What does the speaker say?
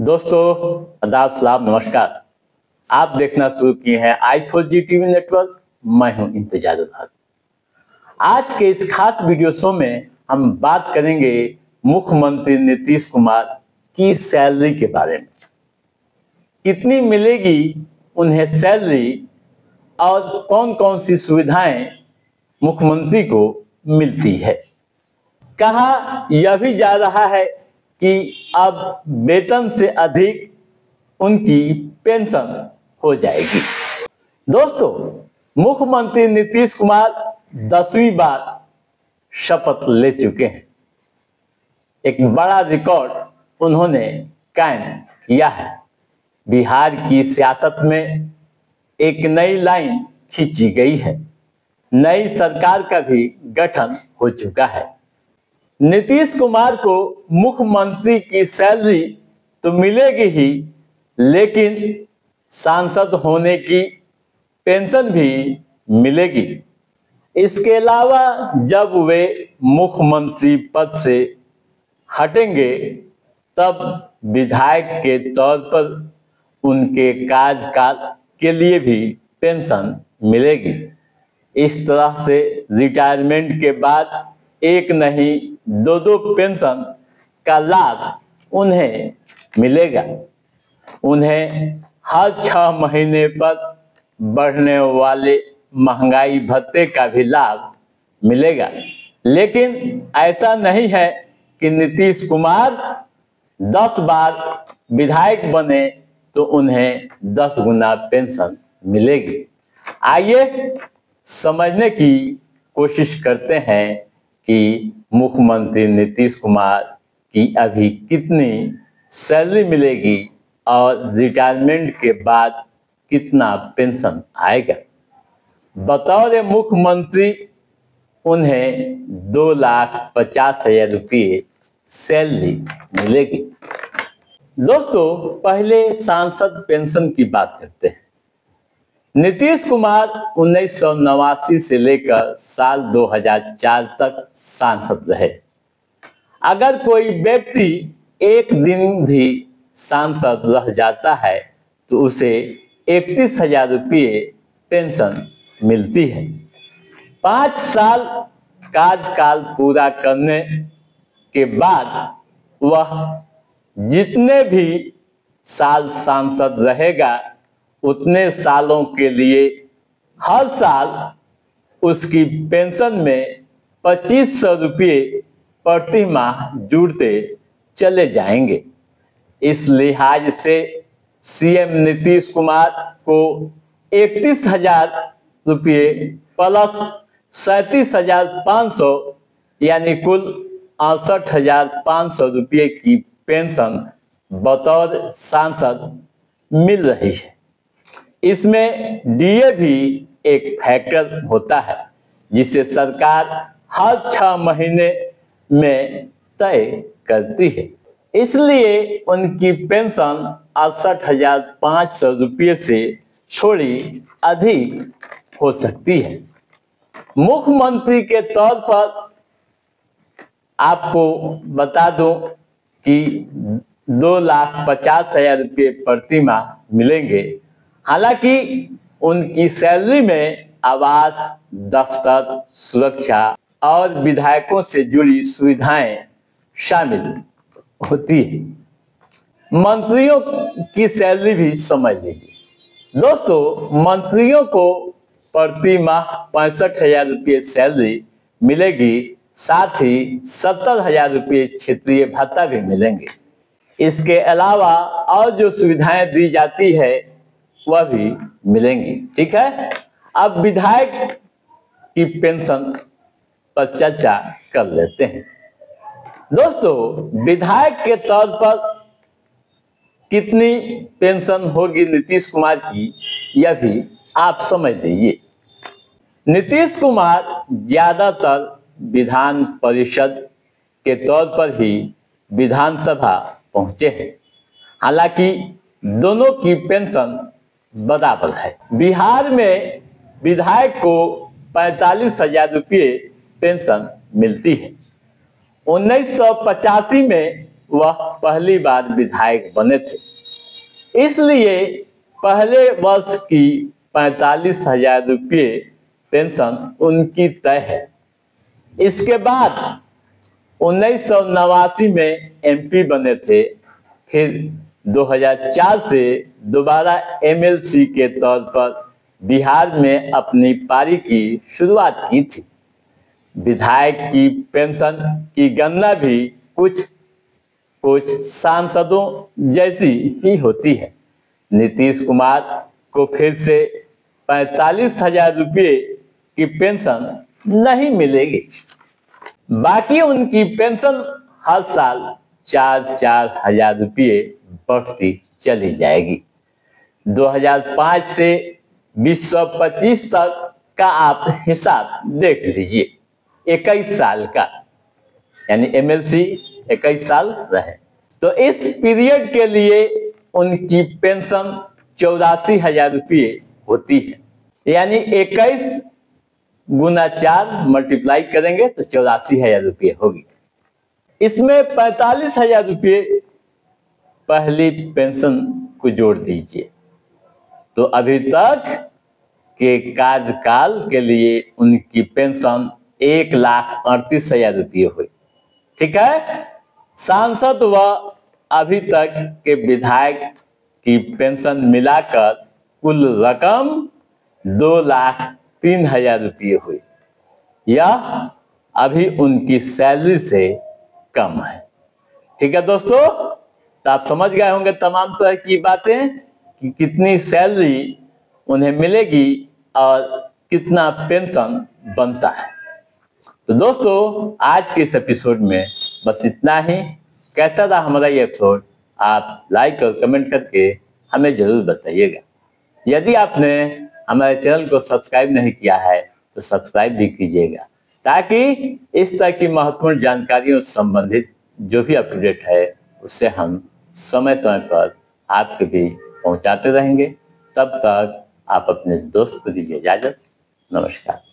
दोस्तों, आदाब, सलाम, नमस्कार। आप देखना शुरू किए हैं i4G टीवी नेटवर्क। मैं हूं इंतजार उल्लाह। आज के इस खास वीडियो शो में हम बात करेंगे मुख्यमंत्री नीतीश कुमार की सैलरी के बारे में। कितनी मिलेगी उन्हें सैलरी और कौन कौन सी सुविधाएं मुख्यमंत्री को मिलती है। कहा यह भी जा रहा है कि अब वेतन से अधिक उनकी पेंशन हो जाएगी। दोस्तों, मुख्यमंत्री नीतीश कुमार 10वीं बार शपथ ले चुके हैं। एक बड़ा रिकॉर्ड उन्होंने कायम किया है। बिहार की सियासत में एक नई लाइन खींची गई है। नई सरकार का भी गठन हो चुका है। नीतीश कुमार को मुख्यमंत्री की सैलरी तो मिलेगी ही, लेकिन सांसद होने की पेंशन भी मिलेगी। इसके अलावा जब वे मुख्यमंत्री पद से हटेंगे तब विधायक के तौर पर उनके कार्यकाल के लिए भी पेंशन मिलेगी। इस तरह से रिटायरमेंट के बाद एक नहीं दो पेंशन का लाभ उन्हें मिलेगा। उन्हें हर 6 महीने पर बढ़ने वाले महंगाई भत्ते का भी लाभ मिलेगा। लेकिन ऐसा नहीं है कि नीतीश कुमार 10 बार विधायक बने तो उन्हें 10 गुना पेंशन मिलेगी। आइए समझने की कोशिश करते हैं कि मुख्यमंत्री नीतीश कुमार की अभी कितनी सैलरी मिलेगी और रिटायरमेंट के बाद कितना पेंशन आएगा। बतौर मुख्यमंत्री उन्हें 2,50,000 रुपये सैलरी मिलेगी। दोस्तों, पहले सांसद पेंशन की बात करते हैं। नीतीश कुमार 1989 से लेकर साल 2004 तक सांसद रहे। अगर कोई व्यक्ति एक दिन भी सांसद रह जाता है तो उसे 31,000 रुपये पेंशन मिलती है। 5 साल कार्यकाल पूरा करने के बाद वह जितने भी साल सांसद रहेगा उतने सालों के लिए हर साल उसकी पेंशन में 2,500 रुपये प्रति माह जुड़ते चले जाएंगे। इस लिहाज से सीएम नीतीश कुमार को 31,000 रुपये प्लस 37,500 यानी कुल 68,500 रुपये की पेंशन बतौर सांसद मिल रही है। इसमें डीए भी एक फैक्टर होता है जिसे सरकार हर 6 महीने में तय करती है। इसलिए उनकी पेंशन 68,500 रुपये से थोड़ी अधिक हो सकती है। मुख्यमंत्री के तौर पर आपको बता दूं कि 2,50,000 रुपये प्रति माह मिलेंगे। हालांकि उनकी सैलरी में आवास, दफ्तर, सुरक्षा और विधायकों से जुड़ी सुविधाएं शामिल होती है। मंत्रियों की सैलरी भी समझ लीजिए। दोस्तों, मंत्रियों को प्रति माह 65,000 रुपये सैलरी मिलेगी। साथ ही 70,000 रुपये क्षेत्रीय भत्ता भी मिलेंगे। इसके अलावा और जो सुविधाएं दी जाती है वह भी मिलेंगी। ठीक है, अब विधायक की पेंशन पर चर्चा कर लेते हैं। दोस्तों, विधायक के तौर पर कितनी पेंशन होगी नीतीश कुमार की, यह भी आप समझ लीजिए। नीतीश कुमार ज्यादातर विधान परिषद के तौर पर ही विधानसभा पहुंचे हैं। हालांकि दोनों की पेंशन बराबर है। बिहार में विधायक को 45,000 रुपये पेंशन मिलती है। 1985 में वह पहली बार विधायक बने थे, इसलिए पहले वर्ष की 45,000 रुपये पेंशन उनकी तय है। इसके बाद 1989 में एमपी बने थे, फिर 2004 से दोबारा एमएलसी के तौर पर बिहार में अपनी पारी की शुरुआत की थी। विधायक की पेंशन की गणना भी कुछ सांसदों जैसी ही होती है। नीतीश कुमार को फिर से 45,000 रुपये की पेंशन नहीं मिलेगी, बाकी उनकी पेंशन हर साल 4-4 हजार रुपये बढ़ती चली जाएगी। 2005 से 2025 तक का आप हिसाब देख लीजिए, 21 साल का, यानी एमएलसी 21 साल रहे, तो इस पीरियड के लिए उनकी पेंशन 84,000 रुपये होती है। यानी 21 गुना 4 मल्टीप्लाई करेंगे तो 84,000 रुपये होगी। इसमें 45,000 रुपये पहली पेंशन को जोड़ दीजिए, तो अभी तक के कार्यकाल के लिए उनकी पेंशन 1,38,000 रुपये हुई। ठीक है, सांसद व अभी तक के विधायक की पेंशन मिलाकर कुल रकम 2,03,000 रुपये हुई। यह अभी उनकी सैलरी से कम है। ठीक है दोस्तों, तो आप समझ गए होंगे तमाम तरह की बातें कि कितनी सैलरी उन्हें मिलेगी और कितना पेंशन बनता है। तो दोस्तों, आज के इस एपिसोड में बस इतना ही। कैसा रहा हमारा ये एपिसोड, आप लाइक और कमेंट करके हमें जरूर बताइएगा। यदि आपने हमारे चैनल को सब्सक्राइब नहीं किया है तो सब्सक्राइब भी कीजिएगा, ताकि इस तरह की महत्वपूर्ण जानकारियों से संबंधित जो भी अपडेट है उससे हम समय समय पर आपके भी पहुंचाते रहेंगे। तब तक आप अपने दोस्त को दीजिए इजाजत। नमस्कार।